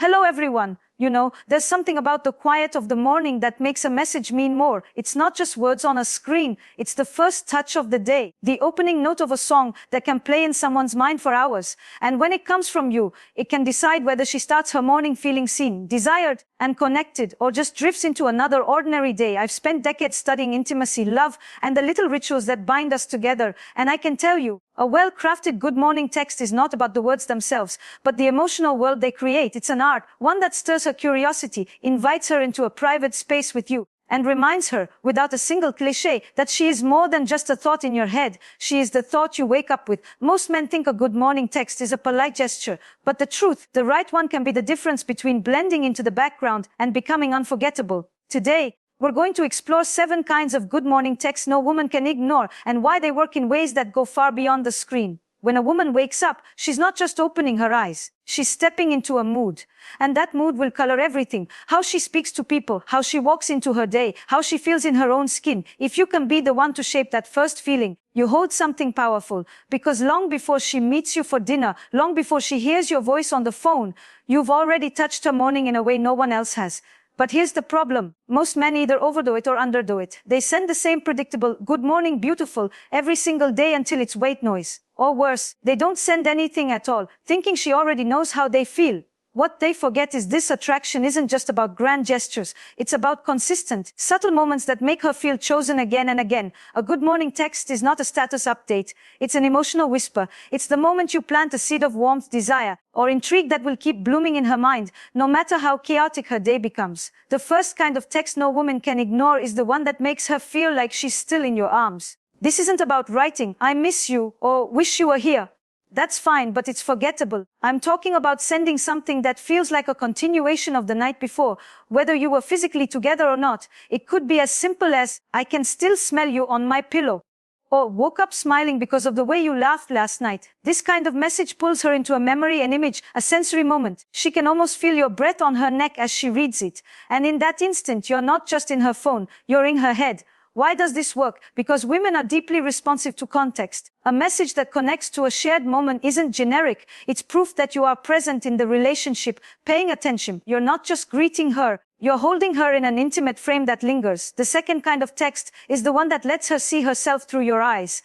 Hello everyone. There's something about the quiet of the morning that makes a message mean more. It's not just words on a screen. It's the first touch of the day, the opening note of a song that can play in someone's mind for hours. And when it comes from you, it can decide whether she starts her morning feeling seen, desired, and connected, or just drifts into another ordinary day. I've spent decades studying intimacy, love, and the little rituals that bind us together. And I can tell you, a well-crafted good morning text is not about the words themselves, but the emotional world they create. It's an art, one that stirs her curiosity, invites her into a private space with you, and reminds her, without a single cliché, that she is more than just a thought in your head. She is the thought you wake up with. Most men think a good morning text is a polite gesture, but the truth, the right one, can be the difference between blending into the background and becoming unforgettable. Today, we're going to explore 7 kinds of good morning texts no woman can ignore, and why they work in ways that go far beyond the screen. When a woman wakes up, she's not just opening her eyes. She's stepping into a mood. And that mood will color everything. How she speaks to people, how she walks into her day, how she feels in her own skin. If you can be the one to shape that first feeling, you hold something powerful. Because long before she meets you for dinner, long before she hears your voice on the phone, you've already touched her morning in a way no one else has. But here's the problem. Most men either overdo it or underdo it. They send the same predictable, good morning, beautiful, every single day until it's white noise. Or worse, they don't send anything at all, thinking she already knows how they feel. What they forget is this attraction isn't just about grand gestures. It's about consistent, subtle moments that make her feel chosen again and again. A good morning text is not a status update. It's an emotional whisper. It's the moment you plant a seed of warmth, desire, or intrigue that will keep blooming in her mind, no matter how chaotic her day becomes. The first kind of text no woman can ignore is the one that makes her feel like she's still in your arms. This isn't about writing, "I miss you," or "wish you were here." That's fine, but it's forgettable. I'm talking about sending something that feels like a continuation of the night before, whether you were physically together or not. It could be as simple as, "I can still smell you on my pillow," or "woke up smiling because of the way you laughed last night." This kind of message pulls her into a memory, an image, a sensory moment. She can almost feel your breath on her neck as she reads it. And in that instant, you're not just in her phone, you're in her head. Why does this work? Because women are deeply responsive to context. A message that connects to a shared moment isn't generic. It's proof that you are present in the relationship, paying attention. You're not just greeting her. You're holding her in an intimate frame that lingers. The second kind of text is the one that lets her see herself through your eyes.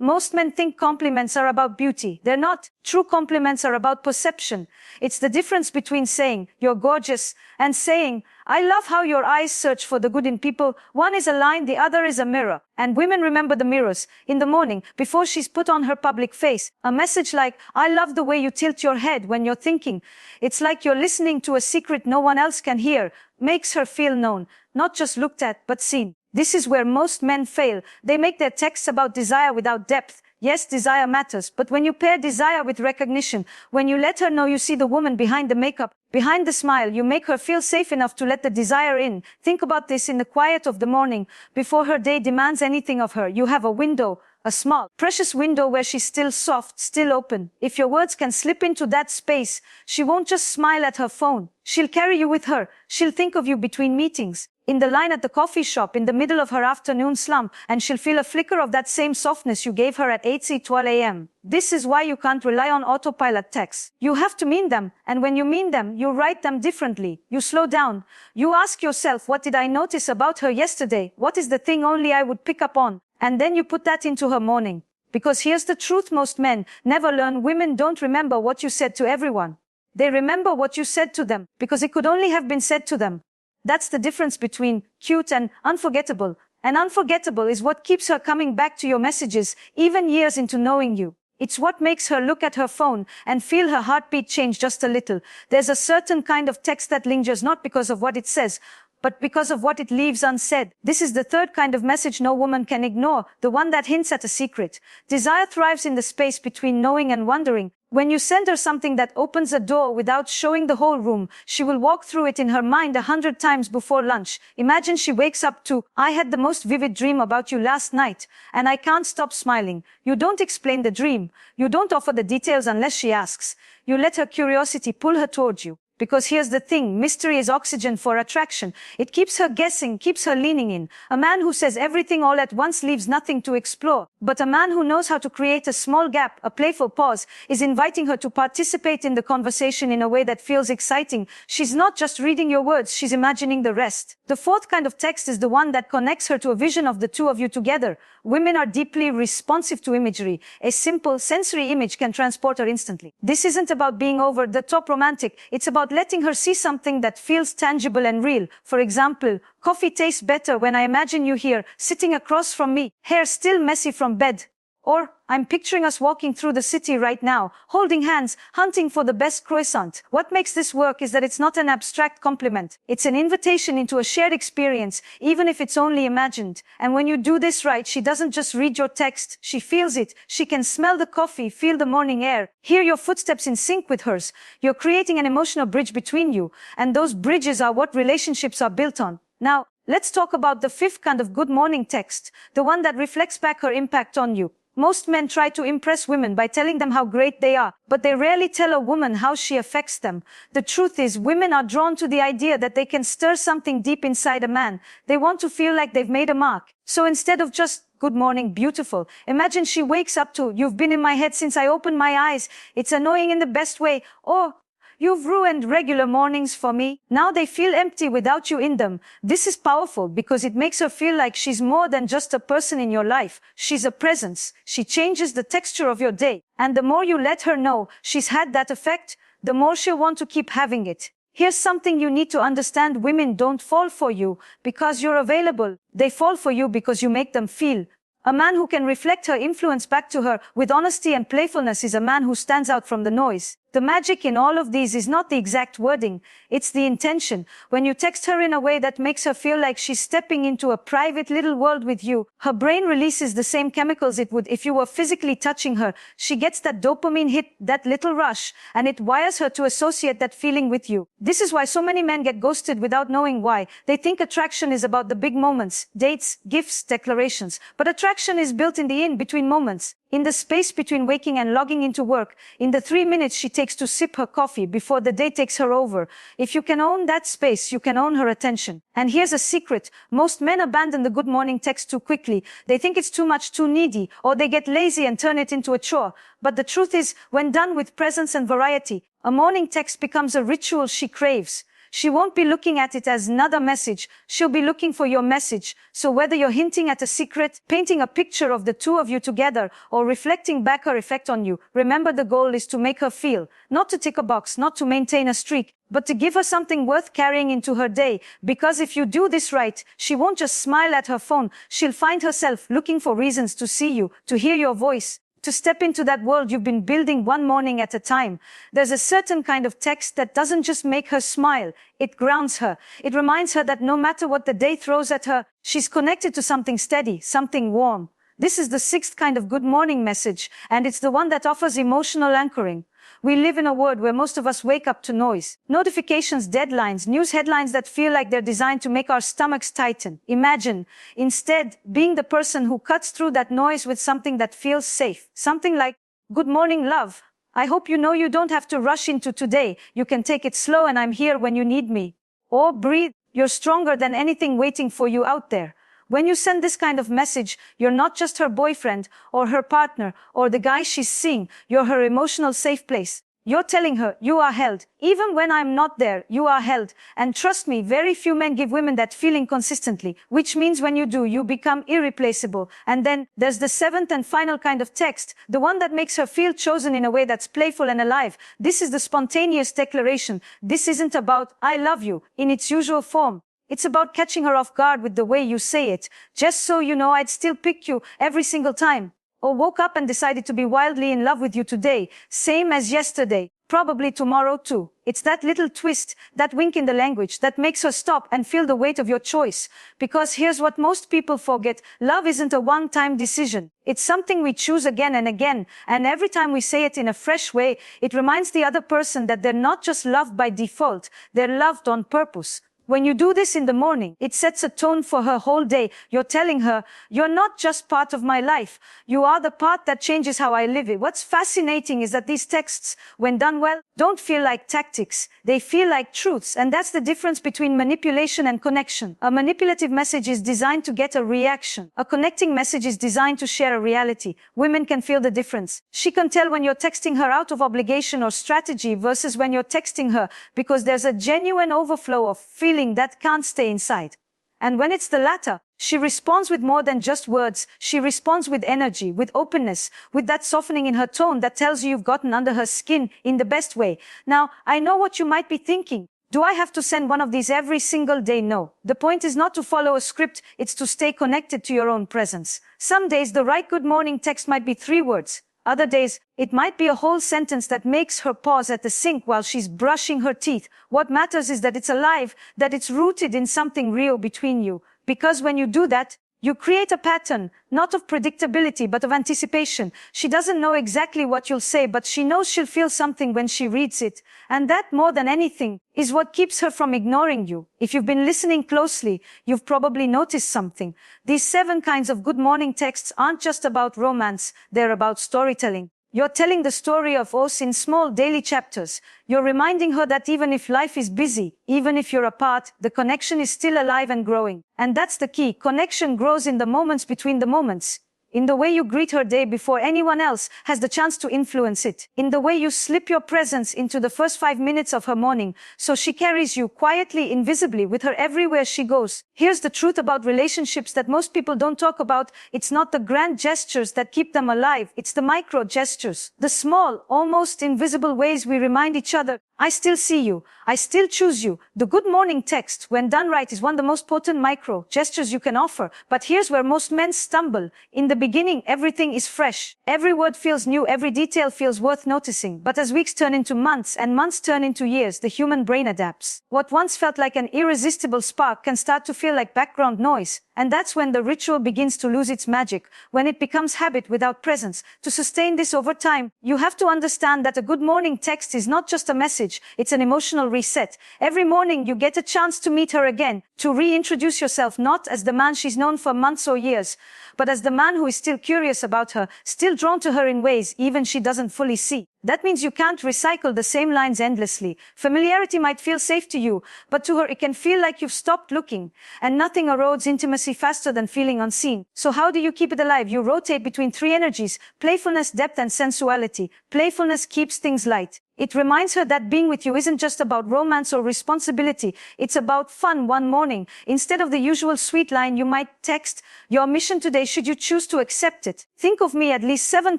Most men think compliments are about beauty. They're not. True compliments are about perception. It's the difference between saying, "You're gorgeous," and saying, "I love how your eyes search for the good in people." One is a line, the other is a mirror. And women remember the mirrors. In the morning, before she's put on her public face, a message like, "I love the way you tilt your head when you're thinking." It's like you're listening to a secret no one else can hear. Makes her feel known, not just looked at, but seen. This is where most men fail. They make their texts about desire without depth. Yes, desire matters, but when you pair desire with recognition, when you let her know you see the woman behind the makeup, behind the smile, you make her feel safe enough to let the desire in. Think about this: in the quiet of the morning, before her day demands anything of her, you have a window, a small, precious window where she's still soft, still open. If your words can slip into that space, she won't just smile at her phone. She'll carry you with her. She'll think of you between meetings, in the line at the coffee shop, in the middle of her afternoon slump, and she'll feel a flicker of that same softness you gave her at 8:12 a.m. This is why you can't rely on autopilot texts. You have to mean them, and when you mean them, you write them differently. You slow down. You ask yourself, what did I notice about her yesterday? What is the thing only I would pick up on? And then you put that into her morning. Because here's the truth: most men never learn. Women don't remember what you said to everyone. They remember what you said to them, because it could only have been said to them. That's the difference between cute and unforgettable. And unforgettable is what keeps her coming back to your messages, even years into knowing you. It's what makes her look at her phone and feel her heartbeat change just a little. There's a certain kind of text that lingers not because of what it says, but because of what it leaves unsaid. This is the third kind of message no woman can ignore, the one that hints at a secret. Desire thrives in the space between knowing and wondering. When you send her something that opens a door without showing the whole room, she will walk through it in her mind 100 times before lunch. Imagine she wakes up to, "I had the most vivid dream about you last night, and I can't stop smiling." You don't explain the dream. You don't offer the details unless she asks. You let her curiosity pull her towards you. Because here's the thing, mystery is oxygen for attraction. It keeps her guessing, keeps her leaning in. A man who says everything all at once leaves nothing to explore. But a man who knows how to create a small gap, a playful pause, is inviting her to participate in the conversation in a way that feels exciting. She's not just reading your words, she's imagining the rest. The fourth kind of text is the one that connects her to a vision of the two of you together. Women are deeply responsive to imagery. A simple sensory image can transport her instantly. This isn't about being over the top romantic. It's about letting her see something that feels tangible and real. For example, coffee tastes better when I imagine you here, sitting across from me, hair still messy from bed. Or, I'm picturing us walking through the city right now, holding hands, hunting for the best croissant. What makes this work is that it's not an abstract compliment. It's an invitation into a shared experience, even if it's only imagined. And when you do this right, she doesn't just read your text, she feels it. She can smell the coffee, feel the morning air, hear your footsteps in sync with hers. You're creating an emotional bridge between you, and those bridges are what relationships are built on. Now, let's talk about the fifth kind of good morning text, the one that reflects back her impact on you. Most men try to impress women by telling them how great they are, but they rarely tell a woman how she affects them. The truth is, women are drawn to the idea that they can stir something deep inside a man. They want to feel like they've made a mark. So instead of just, "Good morning, beautiful," imagine she wakes up to, "You've been in my head since I opened my eyes. It's annoying in the best way," or, "You've ruined regular mornings for me." Now they feel empty without you in them. This is powerful because it makes her feel like she's more than just a person in your life. She's a presence. She changes the texture of your day. And the more you let her know she's had that effect, the more she'll want to keep having it. Here's something you need to understand. Women don't fall for you because you're available. They fall for you because you make them feel. A man who can reflect her influence back to her with honesty and playfulness is a man who stands out from the noise. The magic in all of these is not the exact wording, it's the intention. When you text her in a way that makes her feel like she's stepping into a private little world with you, her brain releases the same chemicals it would if you were physically touching her. She gets that dopamine hit, that little rush, and it wires her to associate that feeling with you. This is why so many men get ghosted without knowing why. They think attraction is about the big moments, dates, gifts, declarations. But attraction is built in the in-between moments. In the space between waking and logging into work, in the 3 minutes she takes to sip her coffee before the day takes her over. If you can own that space, you can own her attention. And here's a secret. Most men abandon the good morning text too quickly. They think it's too much, too needy, or they get lazy and turn it into a chore. But the truth is, when done with presence and variety, a morning text becomes a ritual she craves. She won't be looking at it as another message. She'll be looking for your message. So whether you're hinting at a secret, painting a picture of the two of you together, or reflecting back her effect on you, remember the goal is to make her feel, not to tick a box, not to maintain a streak, but to give her something worth carrying into her day. Because if you do this right, she won't just smile at her phone. She'll find herself looking for reasons to see you, to hear your voice, to step into that world you've been building one morning at a time. There's a certain kind of text that doesn't just make her smile, it grounds her. It reminds her that no matter what the day throws at her, she's connected to something steady, something warm. This is the sixth kind of good morning message, and it's the one that offers emotional anchoring. We live in a world where most of us wake up to noise. Notifications, deadlines, news headlines that feel like they're designed to make our stomachs tighten. Imagine, instead, being the person who cuts through that noise with something that feels safe. Something like, "Good morning, love. I hope you know you don't have to rush into today. You can take it slow and I'm here when you need me." Or, "Breathe. You're stronger than anything waiting for you out there." When you send this kind of message, you're not just her boyfriend or her partner or the guy she's seeing. You're her emotional safe place. You're telling her, "You are held. Even when I'm not there, you are held." And trust me, very few men give women that feeling consistently, which means when you do, you become irreplaceable. And then there's the seventh and final kind of text, the one that makes her feel chosen in a way that's playful and alive. This is the spontaneous declaration. This isn't about, "I love you," in its usual form. It's about catching her off guard with the way you say it. "Just so you know, I'd still pick you every single time." Or, "Woke up and decided to be wildly in love with you today. Same as yesterday. Probably tomorrow too." It's that little twist, that wink in the language, that makes her stop and feel the weight of your choice. Because here's what most people forget. Love isn't a one-time decision. It's something we choose again and again. And every time we say it in a fresh way, it reminds the other person that they're not just loved by default. They're loved on purpose. When you do this in the morning, it sets a tone for her whole day. You're telling her, you're not just part of my life. You are the part that changes how I live it. What's fascinating is that these texts, when done well, don't feel like tactics. They feel like truths. And that's the difference between manipulation and connection. A manipulative message is designed to get a reaction. A connecting message is designed to share a reality. Women can feel the difference. She can tell when you're texting her out of obligation or strategy versus when you're texting her because there's a genuine overflow of feeling that can't stay inside. And when it's the latter, she responds with more than just words. She responds with energy, with openness, with that softening in her tone that tells you you've gotten under her skin in the best way. Now, I know what you might be thinking. Do I have to send one of these every single day? No. The point is not to follow a script, it's to stay connected to your own presence. Some days the right good morning text might be 3 words. Other days, it might be a whole sentence that makes her pause at the sink while she's brushing her teeth. What matters is that it's alive, that it's rooted in something real between you. Because when you do that, you create a pattern, not of predictability, but of anticipation. She doesn't know exactly what you'll say, but she knows she'll feel something when she reads it. And that, more than anything, is what keeps her from ignoring you. If you've been listening closely, you've probably noticed something. These 7 kinds of good morning texts aren't just about romance, they're about storytelling. You're telling the story of us in small daily chapters. You're reminding her that even if life is busy, even if you're apart, the connection is still alive and growing. And that's the key. Connection grows in the moments between the moments. In the way you greet her day before anyone else has the chance to influence it. In the way you slip your presence into the first 5 minutes of her morning, so she carries you quietly, invisibly, with her everywhere she goes. Here's the truth about relationships that most people don't talk about. It's not the grand gestures that keep them alive. It's the micro gestures. The small, almost invisible ways we remind each other, I still see you. I still choose you. The good morning text, when done right, is one of the most potent micro gestures you can offer. But here's where most men stumble. In the beginning, everything is fresh. Every word feels new. Every detail feels worth noticing. But as weeks turn into months and months turn into years, the human brain adapts. What once felt like an irresistible spark can start to feel like background noise. And that's when the ritual begins to lose its magic, when it becomes habit without presence. To sustain this over time, you have to understand that a good morning text is not just a message, it's an emotional reset. Every morning you get a chance to meet her again, to reintroduce yourself not as the man she's known for months or years, but as the man who is still curious about her, still drawn to her in ways even she doesn't fully see. That means you can't recycle the same lines endlessly. Familiarity might feel safe to you, but to her it can feel like you've stopped looking. And nothing erodes intimacy faster than feeling unseen. So how do you keep it alive? You rotate between 3 energies: playfulness, depth, and sensuality. Playfulness keeps things light. It reminds her that being with you isn't just about romance or responsibility. It's about fun. One morning, instead of the usual sweet line, you might text, "Your mission today, should you choose to accept it. Think of me," at least 7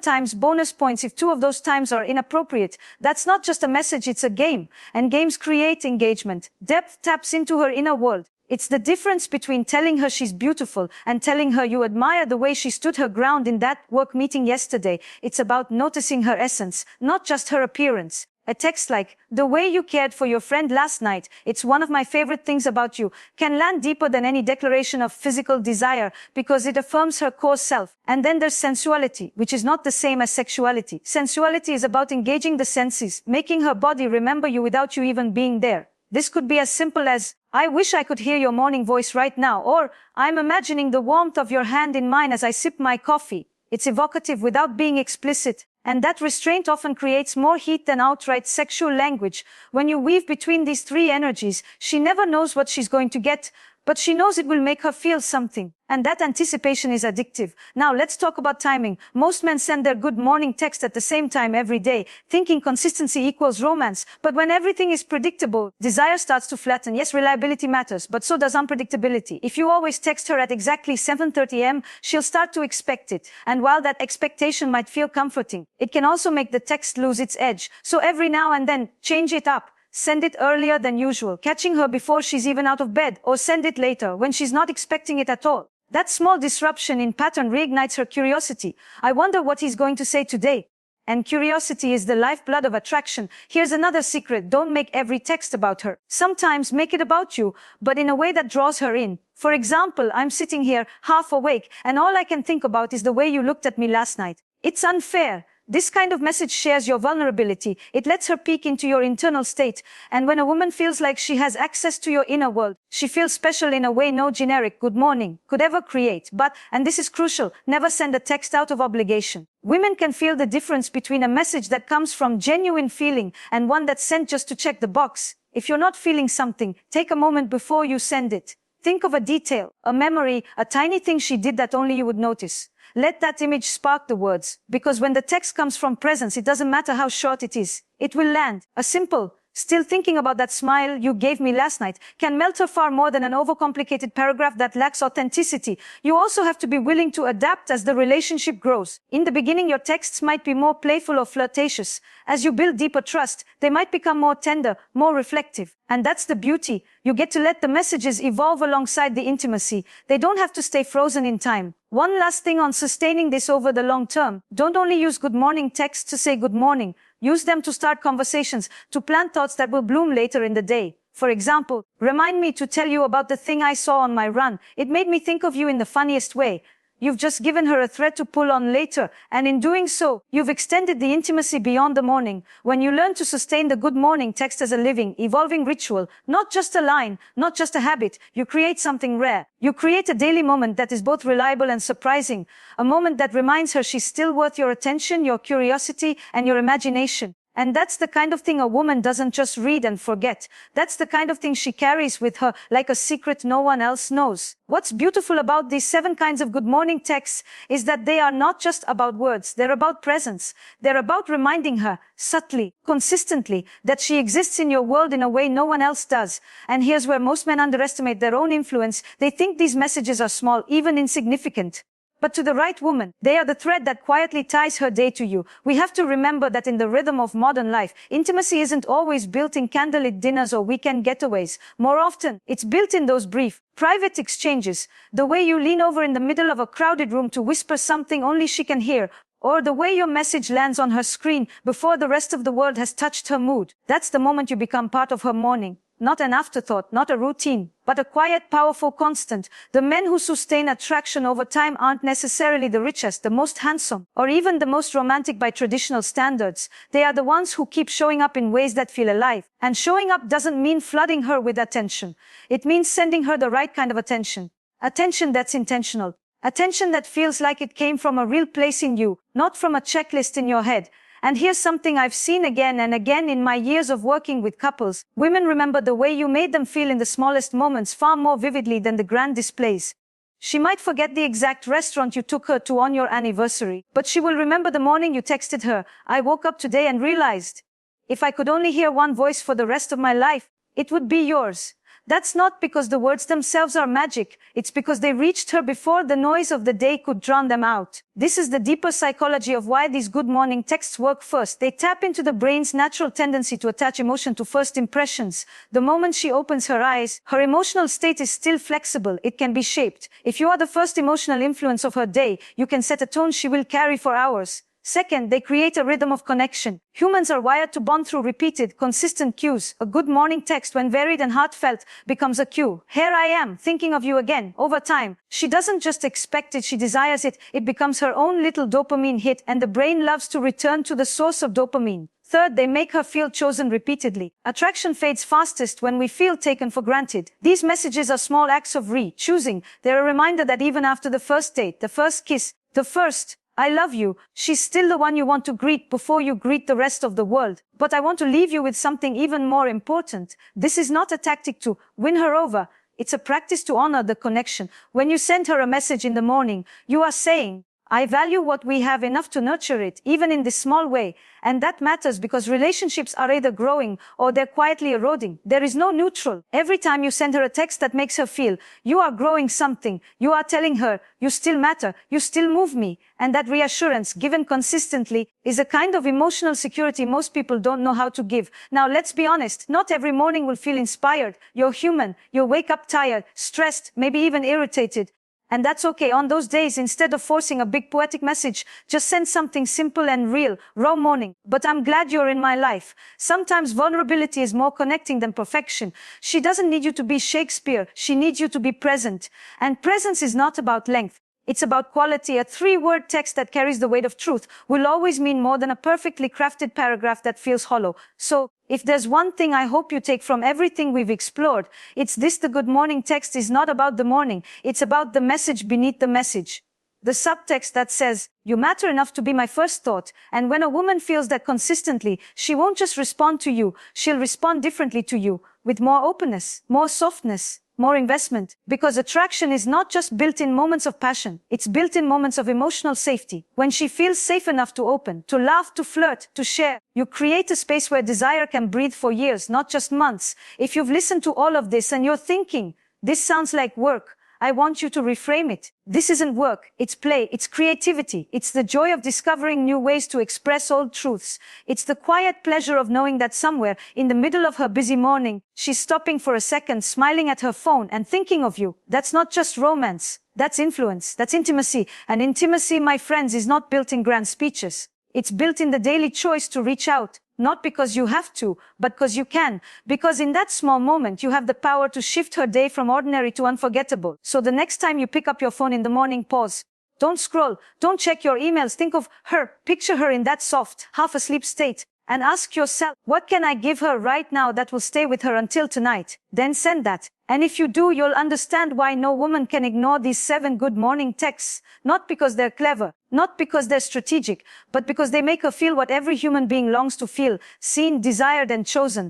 times. Bonus points if 2 of those times are inappropriate. That's not just a message, it's a game. And games create engagement. Depth taps into her inner world. It's the difference between telling her she's beautiful and telling her you admire the way she stood her ground in that work meeting yesterday. It's about noticing her essence, not just her appearance. A text like, "The way you cared for your friend last night, it's one of my favorite things about you," can land deeper than any declaration of physical desire because it affirms her core self. And then there's sensuality, which is not the same as sexuality. Sensuality is about engaging the senses, making her body remember you without you even being there. This could be as simple as, "I wish I could hear your morning voice right now," or "I'm imagining the warmth of your hand in mine as I sip my coffee." It's evocative without being explicit. And that restraint often creates more heat than outright sexual language. When you weave between these 3 energies, she never knows what she's going to get, but she knows it will make her feel something. And that anticipation is addictive. Now let's talk about timing. Most men send their good morning text at the same time every day, thinking consistency equals romance. But when everything is predictable, desire starts to flatten. Yes, reliability matters, but so does unpredictability. If you always text her at exactly 7:30 am, she'll start to expect it. And while that expectation might feel comforting, it can also make the text lose its edge. So every now and then, change it up. Send it earlier than usual, catching her before she's even out of bed, or send it later, when she's not expecting it at all. That small disruption in pattern reignites her curiosity. I wonder what he's going to say today. And curiosity is the lifeblood of attraction. Here's another secret. Don't make every text about her. Sometimes make it about you, but in a way that draws her in. For example, I'm sitting here, half awake, and all I can think about is the way you looked at me last night. It's unfair. This kind of message shares your vulnerability. It lets her peek into your internal state. And when a woman feels like she has access to your inner world, she feels special in a way no generic good morning could ever create. But, and this is crucial, never send a text out of obligation. Women can feel the difference between a message that comes from genuine feeling and one that's sent just to check the box. If you're not feeling something, take a moment before you send it. Think of a detail, a memory, a tiny thing she did that only you would notice. Let that image spark the words, because when the text comes from presence, it doesn't matter how short it is. It will land. A simple, "Still thinking about that smile you gave me last night," can melt her far more than an overcomplicated paragraph that lacks authenticity. You also have to be willing to adapt as the relationship grows. In the beginning, your texts might be more playful or flirtatious. As you build deeper trust, they might become more tender, more reflective. And that's the beauty. You get to let the messages evolve alongside the intimacy. They don't have to stay frozen in time. One last thing on sustaining this over the long term. Don't only use good morning texts to say good morning. Use them to start conversations, to plant thoughts that will bloom later in the day. For example, "Remind me to tell you about the thing I saw on my run. It made me think of you in the funniest way." You've just given her a thread to pull on later, and in doing so, you've extended the intimacy beyond the morning. When you learn to sustain the good morning text as a living, evolving ritual, not just a line, not just a habit, you create something rare. You create a daily moment that is both reliable and surprising, a moment that reminds her she's still worth your attention, your curiosity, and your imagination. And that's the kind of thing a woman doesn't just read and forget. That's the kind of thing she carries with her like a secret no one else knows. What's beautiful about these 7 kinds of good morning texts is that they are not just about words. They're about presence. They're about reminding her, subtly, consistently, that she exists in your world in a way no one else does. And here's where most men underestimate their own influence. They think these messages are small, even insignificant. But to the right woman, they are the thread that quietly ties her day to you. We have to remember that in the rhythm of modern life, intimacy isn't always built in candlelit dinners or weekend getaways. More often, it's built in those brief, private exchanges. The way you lean over in the middle of a crowded room to whisper something only she can hear, or the way your message lands on her screen before the rest of the world has touched her mood. That's the moment you become part of her morning. Not an afterthought, not a routine, but a quiet, powerful constant. The men who sustain attraction over time aren't necessarily the richest, the most handsome, or even the most romantic by traditional standards. They are the ones who keep showing up in ways that feel alive. And showing up doesn't mean flooding her with attention. It means sending her the right kind of attention. Attention that's intentional. Attention that feels like it came from a real place in you, not from a checklist in your head. And here's something I've seen again and again in my years of working with couples. Women remember the way you made them feel in the smallest moments far more vividly than the grand displays. She might forget the exact restaurant you took her to on your anniversary, but she will remember the morning you texted her, "I woke up today and realized, if I could only hear one voice for the rest of my life, it would be yours." That's not because the words themselves are magic. It's because they reached her before the noise of the day could drown them out. This is the deeper psychology of why these good morning texts work first. They tap into the brain's natural tendency to attach emotion to first impressions. The moment she opens her eyes, her emotional state is still flexible. It can be shaped. If you are the first emotional influence of her day, you can set a tone she will carry for hours. Second, they create a rhythm of connection. Humans are wired to bond through repeated, consistent cues. A good morning text, when varied and heartfelt, becomes a cue. "Here I am, thinking of you again." Over time, she doesn't just expect it, she desires it. It becomes her own little dopamine hit, and the brain loves to return to the source of dopamine. Third, they make her feel chosen repeatedly. Attraction fades fastest when we feel taken for granted. These messages are small acts of choosing. They're a reminder that even after the first date, the first kiss, the first "I love you," she's still the one you want to greet before you greet the rest of the world. But I want to leave you with something even more important. This is not a tactic to win her over. It's a practice to honor the connection. When you send her a message in the morning, you are saying, "I value what we have enough to nurture it, even in this small way." And that matters because relationships are either growing or they're quietly eroding. There is no neutral. Every time you send her a text that makes her feel you are growing something, you are telling her, "You still matter, you still move me." And that reassurance, given consistently, is a kind of emotional security most people don't know how to give. Now, let's be honest, not every morning will feel inspired. You're human. You wake up tired, stressed, maybe even irritated. And that's okay. On those days, instead of forcing a big poetic message, just send something simple and real. "Raw morning, but I'm glad you're in my life." Sometimes vulnerability is more connecting than perfection. She doesn't need you to be Shakespeare. She needs you to be present. And presence is not about length. It's about quality. A 3-word text that carries the weight of truth will always mean more than a perfectly crafted paragraph that feels hollow. So, if there's one thing I hope you take from everything we've explored, it's this: the good morning text is not about the morning, it's about the message beneath the message. The subtext that says, "You matter enough to be my first thought." And when a woman feels that consistently, she won't just respond to you, she'll respond differently to you, with more openness, more softness, more investment. Because attraction is not just built in moments of passion, it's built in moments of emotional safety. When she feels safe enough to open, to laugh, to flirt, to share, you create a space where desire can breathe for years, not just months. If you've listened to all of this and you're thinking, "This sounds like work," I want you to reframe it. This isn't work, it's play, it's creativity, it's the joy of discovering new ways to express old truths. It's the quiet pleasure of knowing that somewhere, in the middle of her busy morning, she's stopping for a second, smiling at her phone and thinking of you. That's not just romance, that's influence, that's intimacy. And intimacy, my friends, is not built in grand speeches. It's built in the daily choice to reach out. Not because you have to, but because you can. Because in that small moment, you have the power to shift her day from ordinary to unforgettable. So the next time you pick up your phone in the morning, pause. Don't scroll. Don't check your emails. Think of her. Picture her in that soft, half-asleep state. And ask yourself, what can I give her right now that will stay with her until tonight? Then send that. And if you do, you'll understand why no woman can ignore these 7 good morning texts. Not because they're clever, not because they're strategic, but because they make her feel what every human being longs to feel: seen, desired, and chosen.